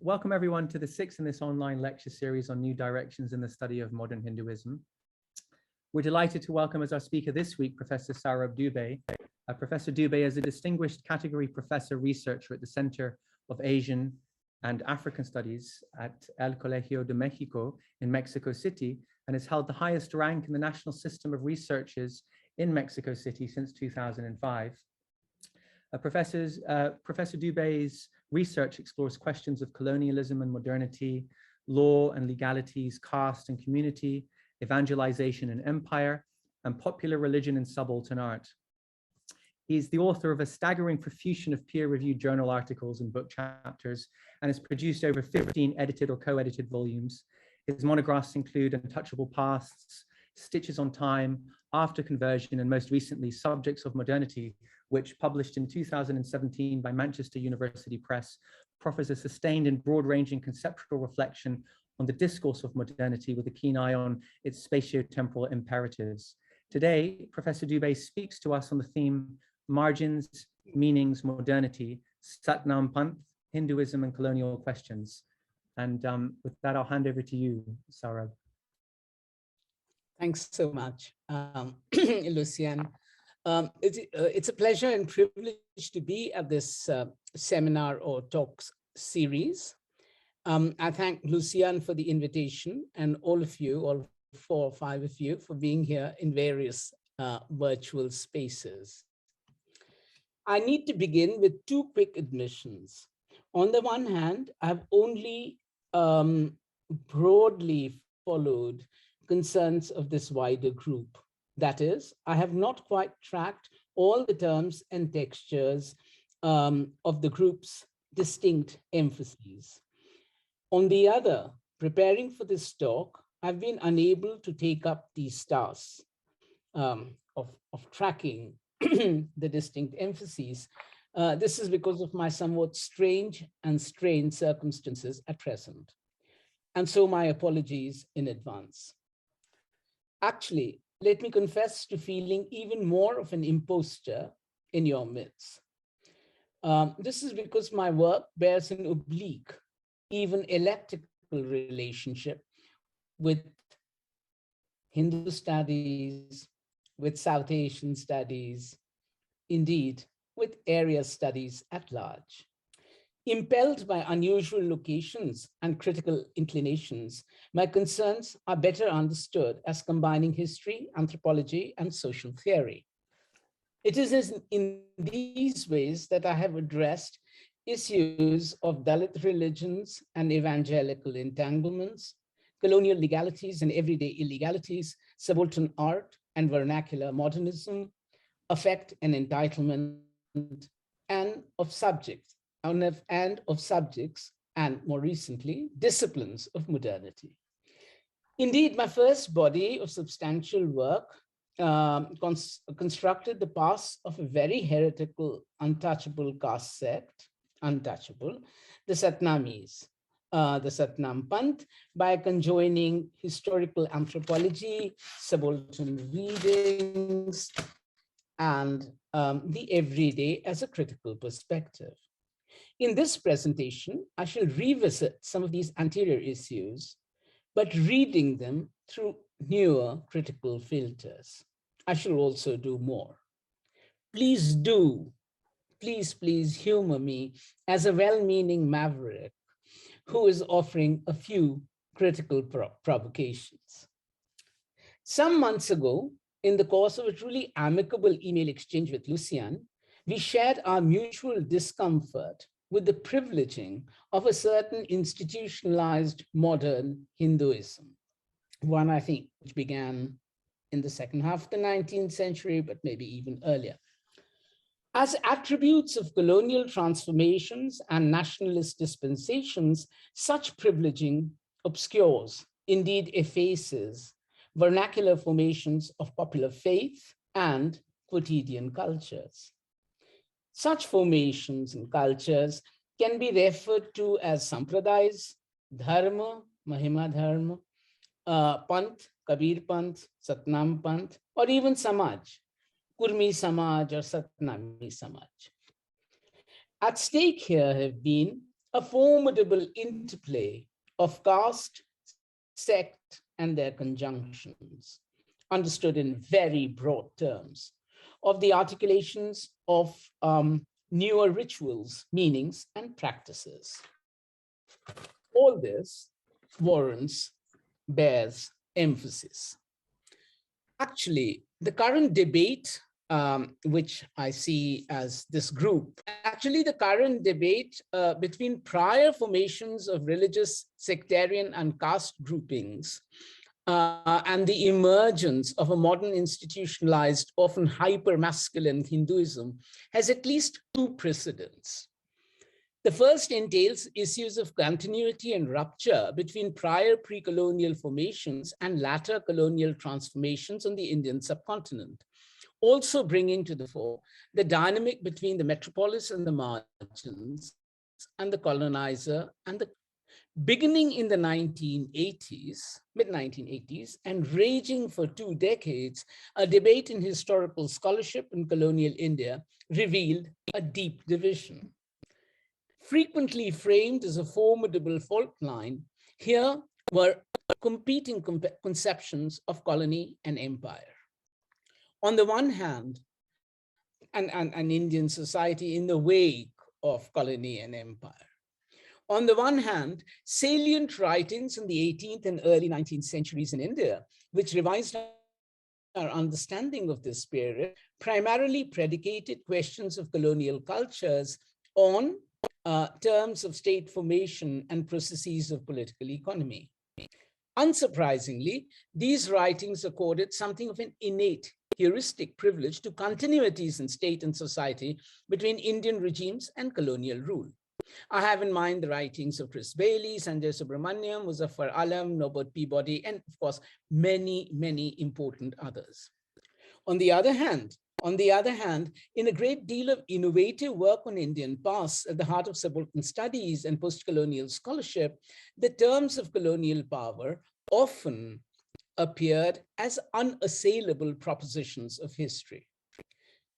Welcome everyone to the sixth in this online lecture series on new directions in the study of modern Hinduism. We're delighted to welcome as our speaker this week, Professor Saurabh Dube. Professor Dube is a distinguished category professor researcher at the Center of Asian and African Studies at El Colegio de Mexico in Mexico City, and has held the highest rank in the national system of researchers in Mexico City since 2005. Professor Dube's research explores questions of colonialism and modernity, law and legalities, caste and community, evangelization and empire, and popular religion and subaltern art. He's the author of a staggering profusion of peer-reviewed journal articles and book chapters, and has produced over 15 edited or co-edited volumes. His monographs include Untouchable Pasts, Stitches on Time, After Conversion, and most recently, Subjects of Modernity, which, published in 2017 by Manchester University Press, offers a sustained and broad-ranging conceptual reflection on the discourse of modernity with a keen eye on its spatio-temporal imperatives. Today, Professor Dube speaks to us on the theme Margins, Meanings, Modernity, Satnampanth, Hinduism and Colonial Questions. And with that, I'll hand over to you, Saurabh. Thanks so much, Lucian. It's a pleasure and privilege to be at this seminar or talks series. I thank Lucian for the invitation and all of you, all 4 or 5 of you, for being here in various virtual spaces. I need to begin with 2 quick admissions. On the one hand, I've only broadly followed concerns of this wider group. That is, I have not quite tracked all the terms and textures of the group's distinct emphases. On the other, preparing for this talk, I've been unable to take up these tasks of tracking the distinct emphases. This is because of my somewhat strange and strained circumstances at present. And so my apologies in advance. Actually, let me confess to feeling even more of an imposter in your midst. This is because my work bears an oblique, even elliptical relationship with Hindu studies, with South Asian studies, indeed, with area studies at large. Impelled by unusual locations and critical inclinations, my concerns are better understood as combining history, anthropology, and social theory. It is in these ways that I have addressed issues of Dalit religions and evangelical entanglements, colonial legalities and everyday illegalities, subaltern art and vernacular modernism, affect and entitlement, and of subjects, and more recently, disciplines of modernity. Indeed, my first body of substantial work constructed the past of a very heretical, untouchable caste sect, the Satnamis, the Satnampanth, by conjoining historical anthropology, subaltern readings, and the everyday as a critical perspective. In this presentation, I shall revisit some of these anterior issues, but reading them through newer critical filters. I shall also do more. Please humor me as a well-meaning maverick who is offering a few critical provocations. Some months ago, in the course of a truly amicable email exchange with Lucian, we shared our mutual discomfort with the privileging of a certain institutionalized modern Hinduism, one I think which began in the second half of the 19th century, but maybe even earlier. As attributes of colonial transformations and nationalist dispensations, such privileging obscures, indeed effaces, vernacular formations of popular faith and quotidian cultures. Such formations and cultures can be referred to as sampradayas, dharma, mahima dharma, panth, Kabir Panth, Satnam Panth, or even Samaj, Kurmi Samaj or Satnami Samaj. At stake here have been a a formidable interplay of caste, sect, and their conjunctions, understood in very broad terms, of the articulations of newer rituals, meanings, and practices. All this bears emphasis. Actually, the current debate, which I see as this group, actually the current debate between prior formations of religious, sectarian, and caste groupings and the emergence of a modern institutionalized, often hyper-masculine Hinduism has at least two precedents. The first entails issues of continuity and rupture between prior pre-colonial formations and latter colonial transformations on the Indian subcontinent, also bringing to the fore the dynamic between the metropolis and the margins and the colonizer and the beginning in the 1980s, mid-1980s, and raging for 2 decades, a debate in historical scholarship in colonial India revealed a deep division. Frequently framed as a formidable fault line, here were competing conceptions of colony and empire. On the one hand, an Indian society in the wake of colony and empire. On the one hand, salient writings in the 18th and early 19th centuries in India, which revised our understanding of this period, primarily predicated questions of colonial cultures on terms of state formation and processes of political economy. Unsurprisingly, these writings accorded something of an innate heuristic privilege to continuities in state and society between Indian regimes and colonial rule. I have in mind the writings of Chris Bailey, Sanjay Subramaniam, Muzaffar Alam, Norbert Peabody, and of course, many, many important others. On the other hand, in a great deal of innovative work on Indian past at the heart of subaltern studies and post-colonial scholarship, the terms of colonial power often appeared as unassailable propositions of history.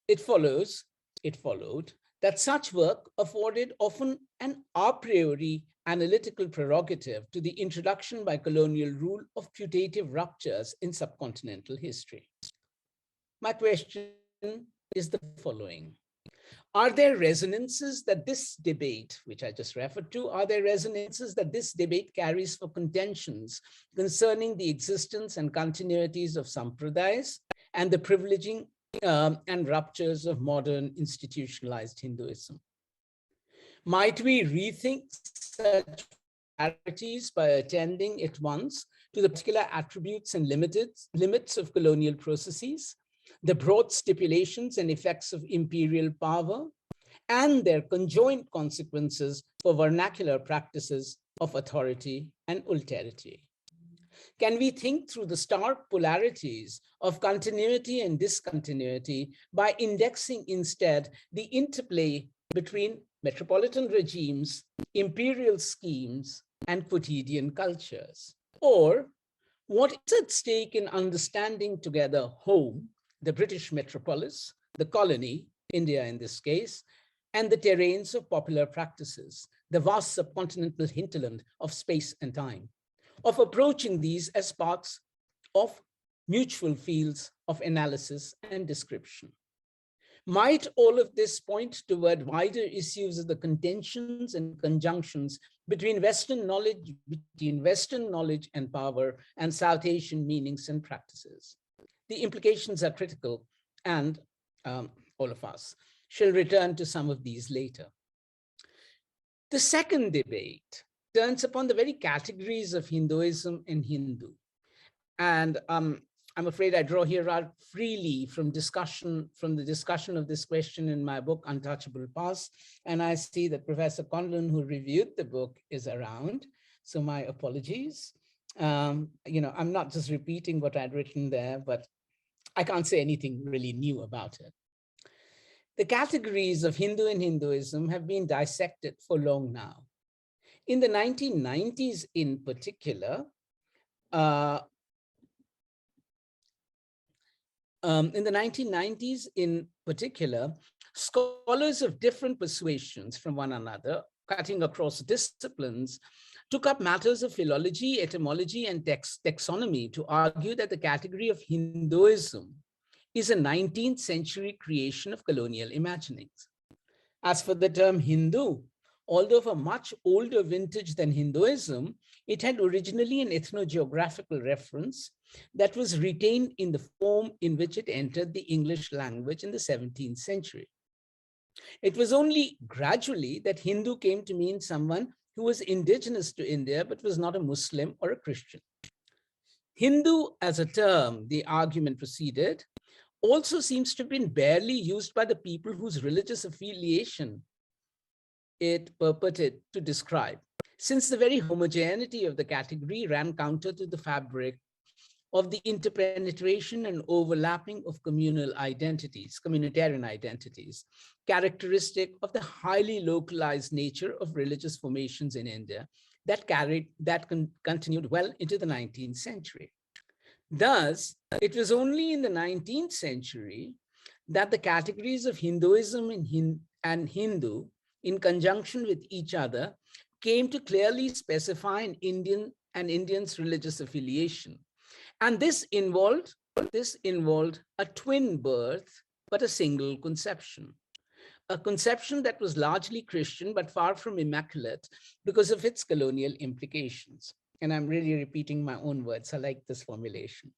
It followed that such work afforded often an a priori analytical prerogative to the introduction by colonial rule of putative ruptures in subcontinental history. My question is the following. Are there resonances that this debate, which I just referred to, are there resonances that this debate carries for contentions concerning the existence and continuities of sampradayas and the privileging and ruptures of modern institutionalized Hinduism? Might we rethink such polarities by attending at once to the particular attributes and limits of colonial processes, the broad stipulations and effects of imperial power, and their conjoint consequences for vernacular practices of authority and alterity? Can we think through the stark polarities of continuity and discontinuity by indexing instead the interplay between metropolitan regimes, imperial schemes, and quotidian cultures? Or what is at stake in understanding together home, the British metropolis, the colony, India in this case, and the terrains of popular practices, the vast subcontinental hinterland of space and time, of approaching these as parts of mutual fields of analysis and description? Might all of this point toward wider issues of the contentions and conjunctions between Western knowledge and power and South Asian meanings and practices? The implications are critical, and all of us shall return to some of these later. The second debate turns upon the very categories of Hinduism and Hindu. And I'm afraid I draw here out freely from the discussion of this question in my book, Untouchable Past. And I see that Professor Conlon, who reviewed the book, is around. So my apologies. I'm not just repeating what I'd written there, but I can't say anything really new about it. The categories of Hindu and Hinduism have been dissected for long now. In the 1990s in particular, scholars of different persuasions from one another cutting across disciplines, took up matters of philology, etymology, and taxonomy to argue that the category of Hinduism is a 19th century creation of colonial imaginings. As for the term Hindu, although of a much older vintage than Hinduism, it had originally an ethnogeographical reference that was retained in the form in which it entered the English language in the 17th century. It was only gradually that Hindu came to mean someone who was indigenous to India, but was not a Muslim or a Christian. Hindu as a term, the argument proceeded, also seems to have been barely used by the people whose religious affiliation it purported to describe, since the very homogeneity of the category ran counter to the fabric of the interpenetration and overlapping of communal identities, communitarian identities, characteristic of the highly localized nature of religious formations in India that continued well into the 19th century. Thus, it was only in the 19th century that the categories of Hinduism and Hindu, in conjunction with each other, came to clearly specify an Indian's religious affiliation. And this involved a twin birth, but a single conception. A conception that was largely Christian, but far from immaculate because of its colonial implications. And I'm really repeating my own words. I like this formulation.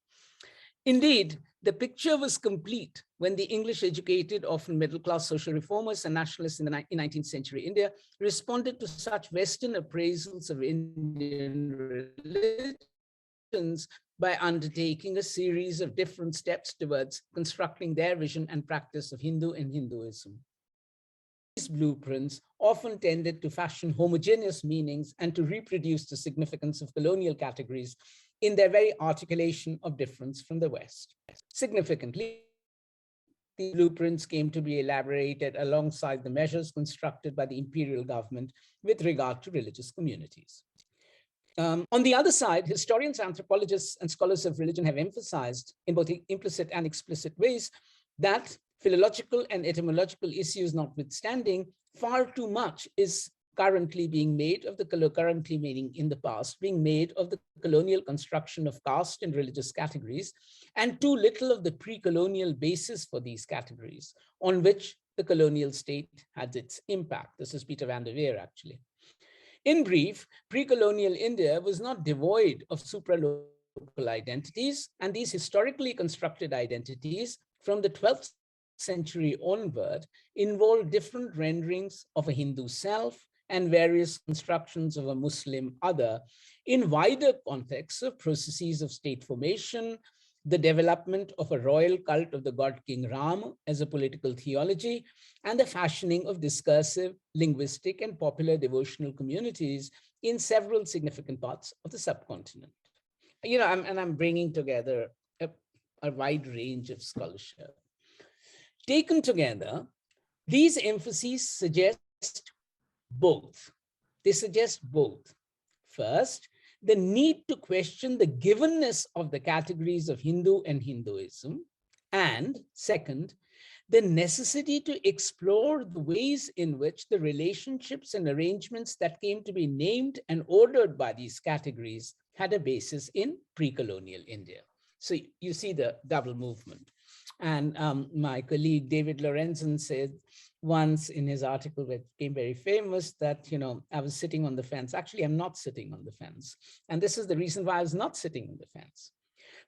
Indeed, the picture was complete when the English-educated, often middle-class social reformers and nationalists in 19th century India responded to such Western appraisals of Indian religions by undertaking a series of different steps towards constructing their vision and practice of Hindu and Hinduism. These blueprints often tended to fashion homogeneous meanings and to reproduce the significance of colonial categories in their very articulation of difference from the West. Significantly, the blueprints came to be elaborated alongside the measures constructed by the imperial government with regard to religious communities. On the other side, historians, anthropologists, and scholars of religion have emphasized in both implicit and explicit ways that philological and etymological issues notwithstanding, far too much is currently being made of the currently meaning in the past, being made of the colonial construction of caste and religious categories, and too little of the pre-colonial basis for these categories on which the colonial state had its impact. This is Peter van der Veer, actually. In brief, pre-colonial India was not devoid of supralocal identities, and these historically constructed identities from the 12th century onward involved different renderings of a Hindu self and various constructions of a Muslim other in wider contexts of processes of state formation, the development of a royal cult of the god King Ram as a political theology, and the fashioning of discursive, linguistic, and popular devotional communities in several significant parts of the subcontinent. You know, I'm bringing together a wide range of scholarship. Taken together, these emphases suggest both. They suggest both. First, the need to question the givenness of the categories of Hindu and Hinduism. And second, the necessity to explore the ways in which the relationships and arrangements that came to be named and ordered by these categories had a basis in pre-colonial India. So you see the double movement. And my colleague David Lorenzen said once in his article that became very famous that, you know, I was sitting on the fence. Actually, I'm not sitting on the fence. And this is the reason why I was not sitting on the fence.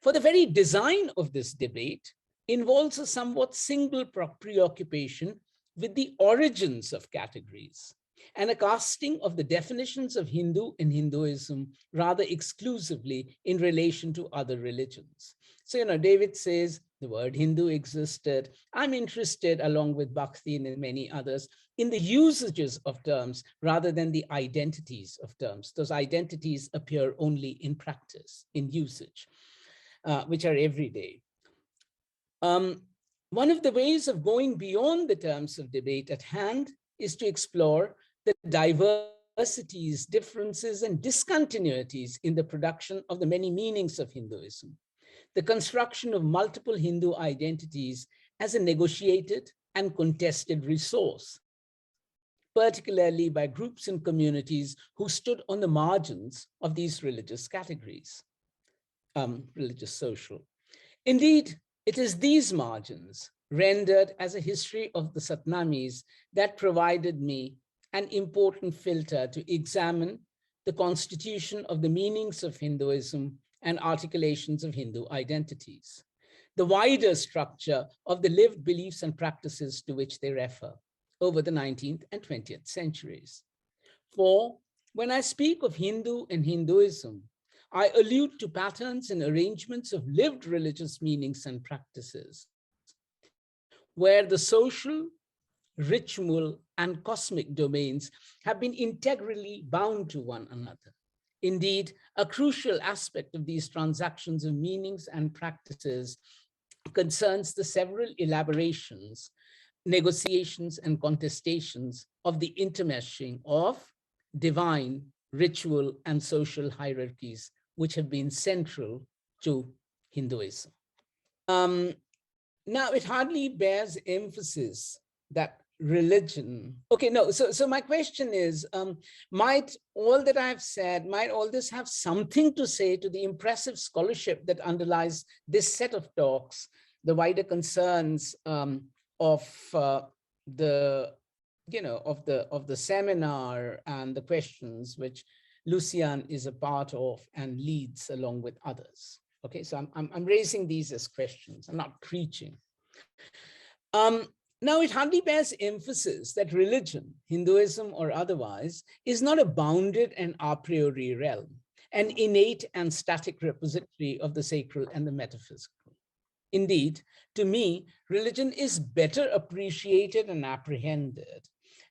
For the very design of this debate involves a somewhat single preoccupation with the origins of categories and a casting of the definitions of Hindu and Hinduism rather exclusively in relation to other religions. So, you know, David says the word Hindu existed. I'm interested, along with Bhakti and many others, in the usages of terms rather than the identities of terms. Those identities appear only in practice, in usage, which are everyday. One of the ways of going beyond the terms of debate at hand is to explore the diversities, differences, and discontinuities in the production of the many meanings of Hinduism. The construction of multiple Hindu identities as a negotiated and contested resource. particularly by groups and communities who stood on the margins of these religious categories, religious, social. Indeed, it is these margins, rendered as a history of the Satnamis, that provided me an important filter to examine the constitution of the meanings of Hinduism and articulations of Hindu identities, the wider structure of the lived beliefs and practices to which they refer over the 19th and 20th centuries. For when I speak of Hindu and Hinduism, I allude to patterns and arrangements of lived religious meanings and practices, where the social, ritual, and cosmic domains have been integrally bound to one another. Indeed, a crucial aspect of these transactions of meanings and practices concerns the several elaborations, negotiations, and contestations of the intermeshing of divine, ritual, and social hierarchies, which have been central to Hinduism. Now, it hardly bears emphasis that religion, so my question is, might all that I've said, might all this have something to say to the impressive scholarship that underlies this set of talks, the wider concerns of the seminar and the questions which Lucian is a part of and leads along with others? Okay, so I'm raising these as questions. I'm not preaching. Now, it hardly bears emphasis that religion, Hinduism or otherwise, is not a bounded and a priori realm, an innate and static repository of the sacral and the metaphysical. Indeed, to me, religion is better appreciated and apprehended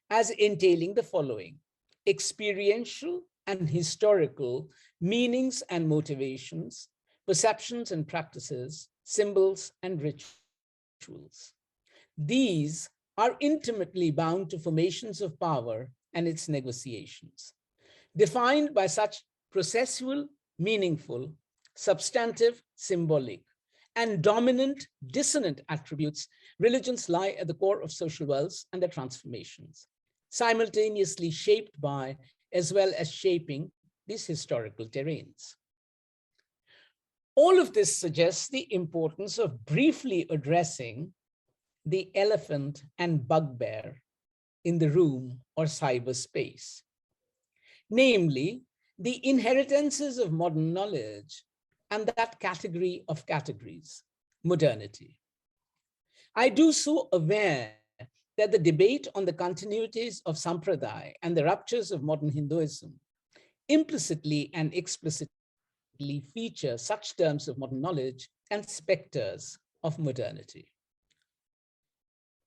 as entailing the following: experiential and historical meanings and motivations, perceptions and practices, symbols and rituals. These are intimately bound to formations of power and its negotiations. Defined by such processual, meaningful, substantive, symbolic, and dominant, dissonant attributes, religions lie at the core of social worlds and their transformations, simultaneously shaped by, as well as shaping, these historical terrains. All of this suggests the importance of briefly addressing the elephant and bugbear in the room or cyberspace, namely the inheritances of modern knowledge and that category of categories, modernity. I do so aware that the debate on the continuities of Sampradaya and the ruptures of modern Hinduism implicitly and explicitly feature such terms of modern knowledge and specters of modernity.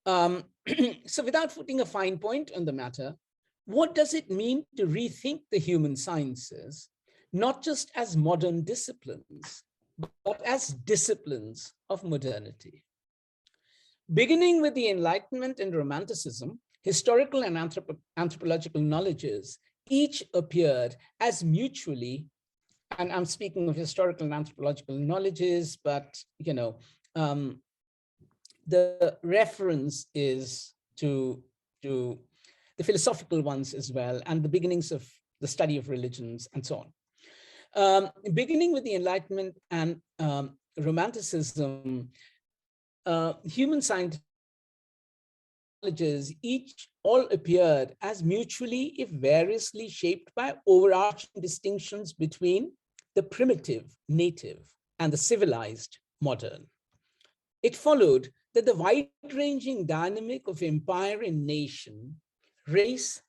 So without putting a fine point on the matter, what does it mean to rethink the human sciences, not just as modern disciplines, but as disciplines of modernity? Beginning with the Enlightenment and Romanticism, historical and anthropological knowledges each appeared as mutually, and I'm speaking of historical and anthropological knowledges, but the reference is to the philosophical ones as well, and the beginnings of the study of religions and so on. Beginning with the Enlightenment and Romanticism, human scientists each all appeared as mutually, if variously, shaped by overarching distinctions between the primitive, native, and the civilized, modern. It followed that the wide-ranging dynamic of empire and nation, race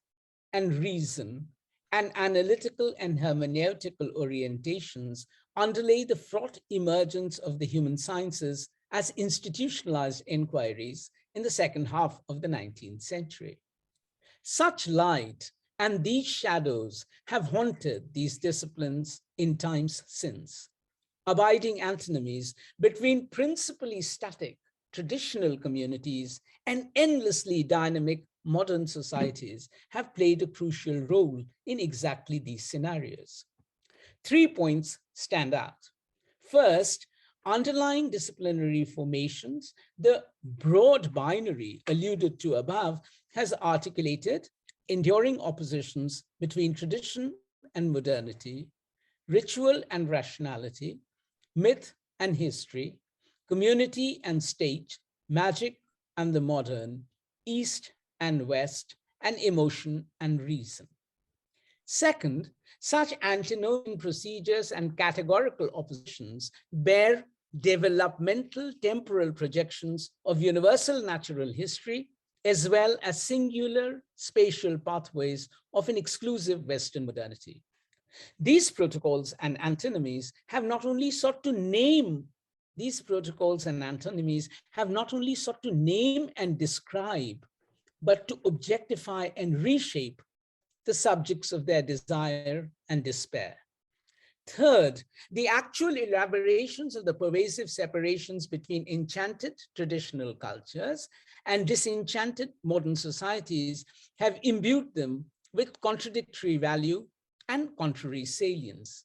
and reason, and analytical and hermeneutical orientations underlay the fraught emergence of the human sciences as institutionalized inquiries in the second half of the 19th century. Such light and these shadows have haunted these disciplines in times since. Abiding antinomies between principally static traditional communities and endlessly dynamic modern societies have played a crucial role in exactly these scenarios. 3 points stand out. First, underlying disciplinary formations, the broad binary alluded to above, has articulated enduring oppositions between tradition and modernity, ritual and rationality, myth and history, community and state, magic and the modern, East and West, and emotion and reason. Second, such antinomian procedures and categorical oppositions bear developmental temporal projections of universal natural history, as well as singular spatial pathways of an exclusive Western modernity. These protocols and antinomies have not only sought to name, these protocols and antinomies have not only sought to name and describe, but to objectify and reshape the subjects of their desire and despair. Third, the actual elaborations of the pervasive separations between enchanted traditional cultures and disenchanted modern societies have imbued them with contradictory value and contrary salience,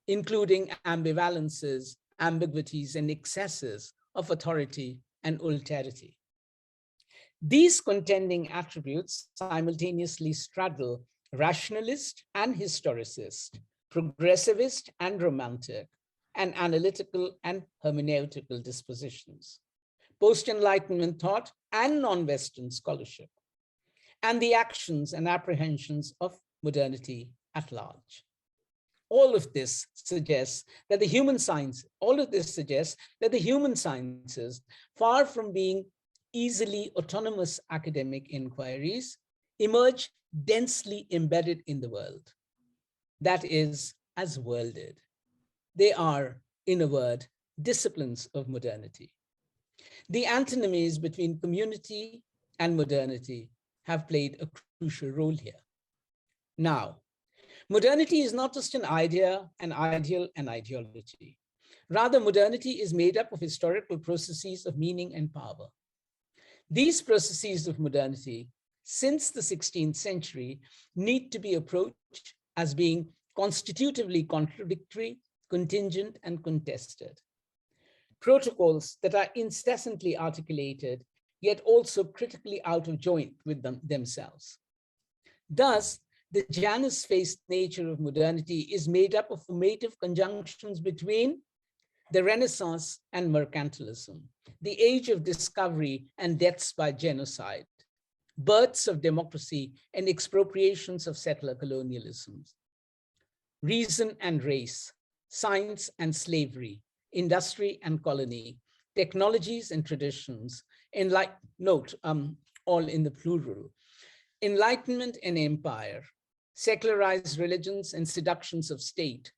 including ambivalences, ambiguities, and excesses of authority and alterity. These contending attributes simultaneously straddle rationalist and historicist, progressivist and romantic, and analytical and hermeneutical dispositions, post-Enlightenment thought and non-Western scholarship, and the actions and apprehensions of modernity at large. All of this suggests that the human sciences, far from being easily autonomous academic inquiries, emerge densely embedded in the world. That is, as worlded. They are, in a word, disciplines of modernity. The antinomies between community and modernity have played a crucial role here. Now, modernity is not just an idea, an ideal, an ideology. Rather, modernity is made up of historical processes of meaning and power. These processes of modernity, since the 16th century, need to be approached as being constitutively contradictory, contingent, and contested. Protocols that are incessantly articulated, yet also critically out of joint with themselves. Thus, the Janus-faced nature of modernity is made up of formative conjunctions between the Renaissance and mercantilism, the age of discovery and deaths by genocide, births of democracy and expropriations of settler colonialisms, reason and race, science and slavery, industry and colony, technologies and traditions, all in the plural, enlightenment and empire, secularized religions and seductions of state,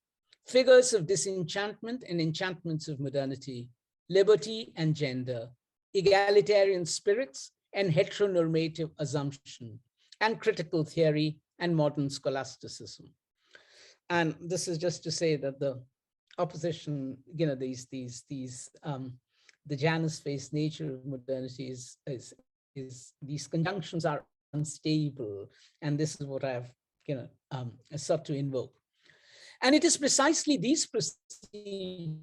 figures of disenchantment and enchantments of modernity, liberty and gender, egalitarian spirits and heteronormative assumption, and critical theory and modern scholasticism. And this is just to say that the opposition, the Janus-faced nature of modernity is these conjunctions are unstable, and this is what I've sought to invoke. And it is precisely these procedures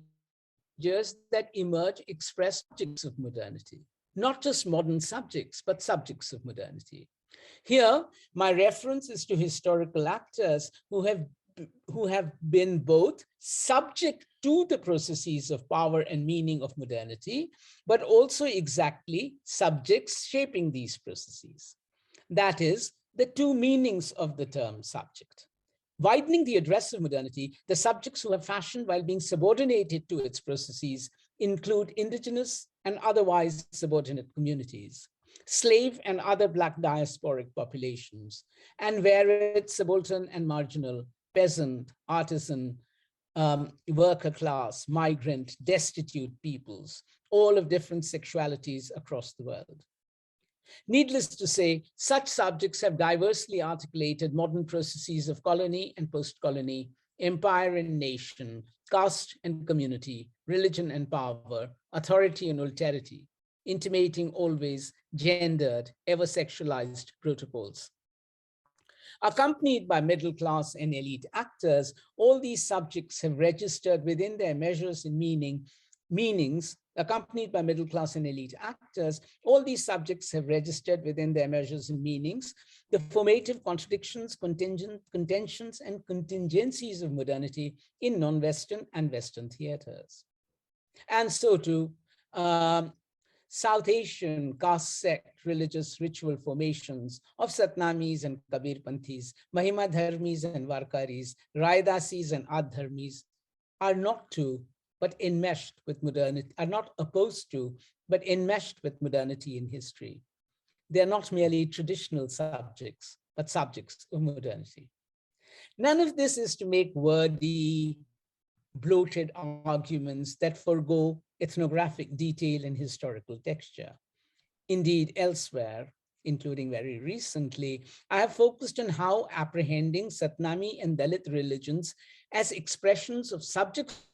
that emerge express subjects of modernity, not just modern subjects, but subjects of modernity. Here, my reference is to historical actors who have been both subject to the processes of power and meaning of modernity, but also exactly subjects shaping these processes. That is, the two meanings of the term subject. Widening the address of modernity, the subjects who have fashioned while being subordinated to its processes include indigenous and otherwise subordinate communities, slave and other Black diasporic populations, and varied subaltern and marginal, peasant, artisan, worker class, migrant, destitute peoples, all of different sexualities across the world. Needless to say, such subjects have diversely articulated modern processes of colony and post-colony, empire and nation, caste and community, religion and power, authority and alterity, intimating always gendered, ever-sexualized protocols. Accompanied by middle class and elite actors, all these subjects have registered within their measures and meaning meanings, accompanied by middle class and elite actors, all these subjects have registered within their measures and meanings the formative contradictions, contentions, and contingencies of modernity in non-Western and Western theaters. And so too, South Asian caste-sect religious ritual formations of Satnamis and Kabirpanthis, Mahima Dharmis and Varkaris, Raidasis and Adharmis are not to, but enmeshed with modernity, are not opposed to, but enmeshed with modernity in history. They are not merely traditional subjects, but subjects of modernity. None of this is to make wordy, bloated arguments that forego ethnographic detail and historical texture. Indeed, elsewhere, including very recently, I have focused on how apprehending Satnami and Dalit religions as expressions of subjects.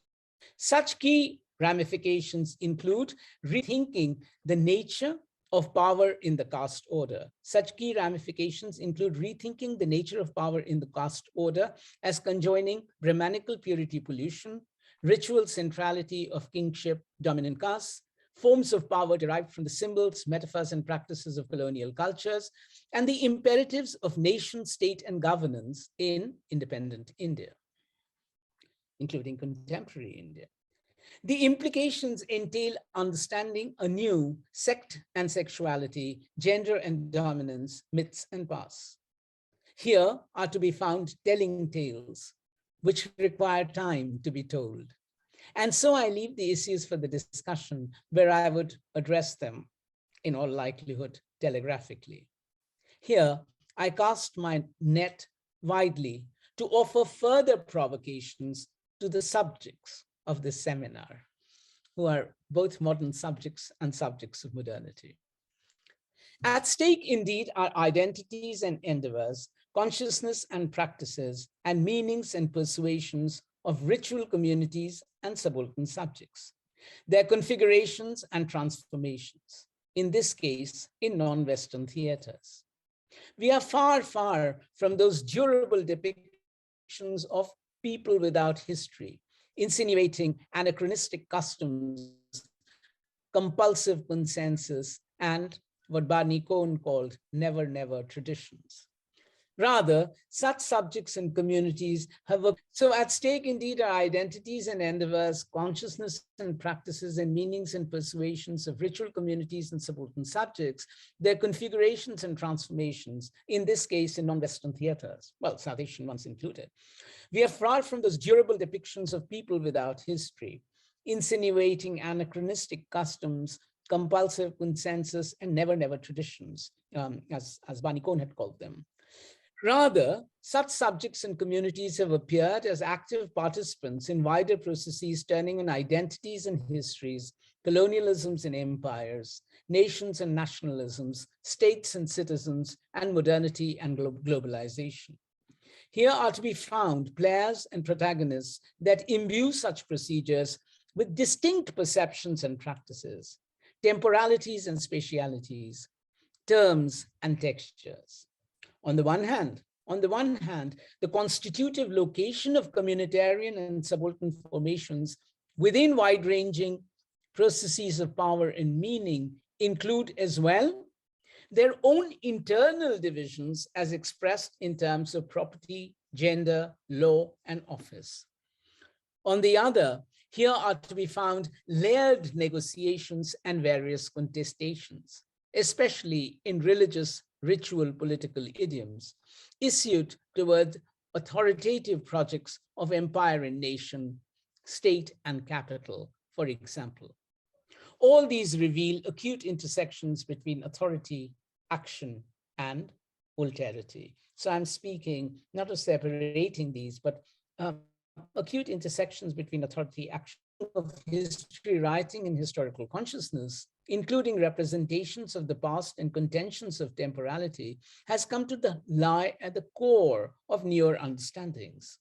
Such key ramifications include rethinking the nature of power in the caste order. Such key ramifications include rethinking the nature of power in the caste order as conjoining Brahmanical purity pollution, ritual centrality of kingship, dominant castes, forms of power derived from the symbols, metaphors, and practices of colonial cultures, and the imperatives of nation, state, and governance in independent India, including contemporary India. The implications entail understanding anew sect and sexuality, gender and dominance, myths and past. Here are to be found telling tales, which require time to be told. And so I leave the issues for the discussion, where I would address them, in all likelihood, telegraphically. Here, I cast my net widely to offer further provocations to the subjects of this seminar, who are both modern subjects and subjects of modernity. At stake, indeed, are identities and endeavors, consciousness and practices, and meanings and persuasions of ritual communities and subaltern subjects, their configurations and transformations, in this case, in non-Western theaters. We are far, far from those durable depictions of people without history, insinuating anachronistic customs, compulsive consensus, and what Barney Cohn called never, never traditions. Rather, such subjects and communities have so at stake indeed are identities and endeavors, consciousness and practices and meanings and persuasions of ritual communities and subaltern subjects, their configurations and transformations, in this case in non-Western theaters, well, South Asian ones included. We are far from those durable depictions of people without history, insinuating anachronistic customs, compulsive consensus, and never, never traditions, as Barney Cohn had called them. Rather, such subjects and communities have appeared as active participants in wider processes turning on identities and histories, colonialisms and empires, nations and nationalisms, states and citizens, and modernity and globalization. Here are to be found players and protagonists that imbue such procedures with distinct perceptions and practices, temporalities and spatialities, terms and textures. On the one hand, the constitutive location of communitarian and subaltern formations within wide-ranging processes of power and meaning include as well their own internal divisions as expressed in terms of property, gender, law, and office. On the other, here are to be found layered negotiations and various contestations, especially in religious, ritual, political idioms, issued toward authoritative projects of empire and nation, state and capital, for example. All these reveal acute intersections between authority, action, and alterity. So I'm speaking not of separating these, but acute intersections between authority, action, of history writing and historical consciousness, including representations of the past and contentions of temporality, has come to lie at the core of newer understandings,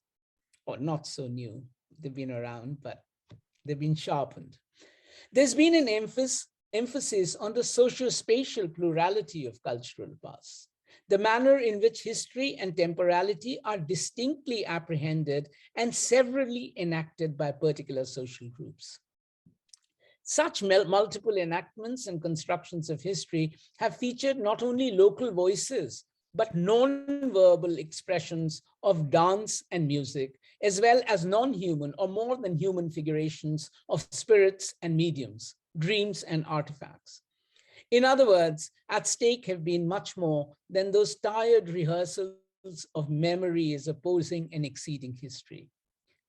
or not so new. They've been around, but they've been sharpened. There's been an emphasis on the socio-spatial plurality of cultural pasts, the manner in which history and temporality are distinctly apprehended and severally enacted by particular social groups. Such multiple enactments and constructions of history have featured not only local voices, but non-verbal expressions of dance and music, as well as non-human or more than human figurations of spirits and mediums, dreams and artifacts. In other words, at stake have been much more than those tired rehearsals of memory as opposing and exceeding history.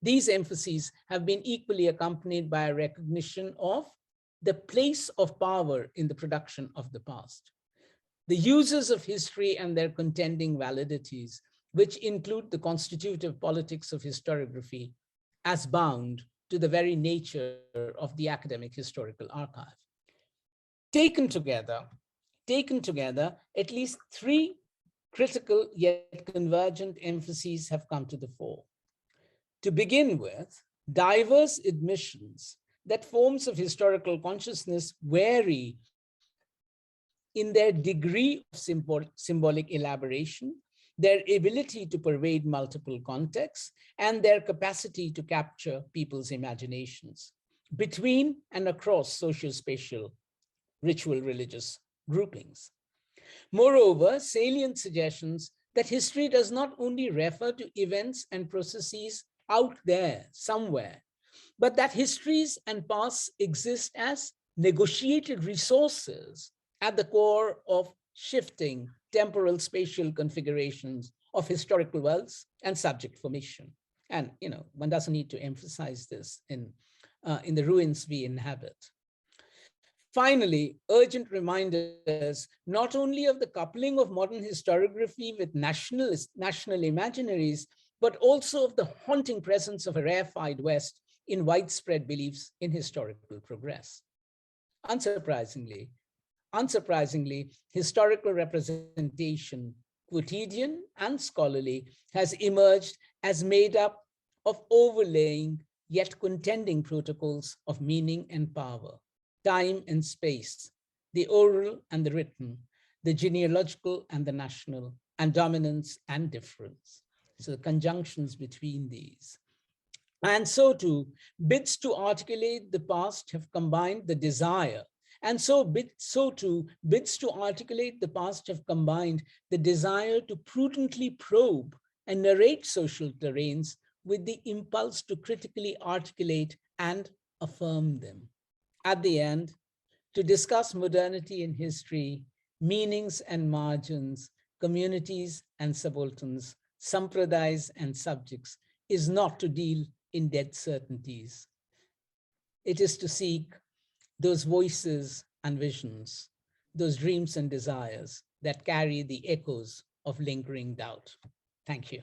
These emphases have been equally accompanied by a recognition of the place of power in the production of the past. The uses of history and their contending validities, which include the constitutive politics of historiography as bound to the very nature of the academic historical archive. Taken together, at least three critical yet convergent emphases have come to the fore. To begin with, diverse admissions that forms of historical consciousness vary in their degree of symbolic elaboration, their ability to pervade multiple contexts, and their capacity to capture people's imaginations between and across socio-spatial, ritual religious groupings. Moreover, salient suggestions that history does not only refer to events and processes out there somewhere, but that histories and pasts exist as negotiated resources at the core of shifting temporal spatial configurations of historical worlds and subject formation. And one doesn't need to emphasize this in the ruins we inhabit. Finally, urgent reminders not only of the coupling of modern historiography with national imaginaries, but also of the haunting presence of a rarefied West in widespread beliefs in historical progress. Unsurprisingly, historical representation, quotidian and scholarly, has emerged as made up of overlaying yet contending protocols of meaning and power, time and space, the oral and the written, the genealogical and the national, and dominance and difference. So the conjunctions between these. And so too, bids to articulate the past have combined the desire. And so too, bids to articulate the past have combined the desire to prudently probe and narrate social terrains with the impulse to critically articulate and affirm them. At the end, to discuss modernity in history, meanings and margins, communities and subalterns, sampradayas and subjects, is not to deal in dead certainties. It is to seek those voices and visions, those dreams and desires that carry the echoes of lingering doubt. Thank you.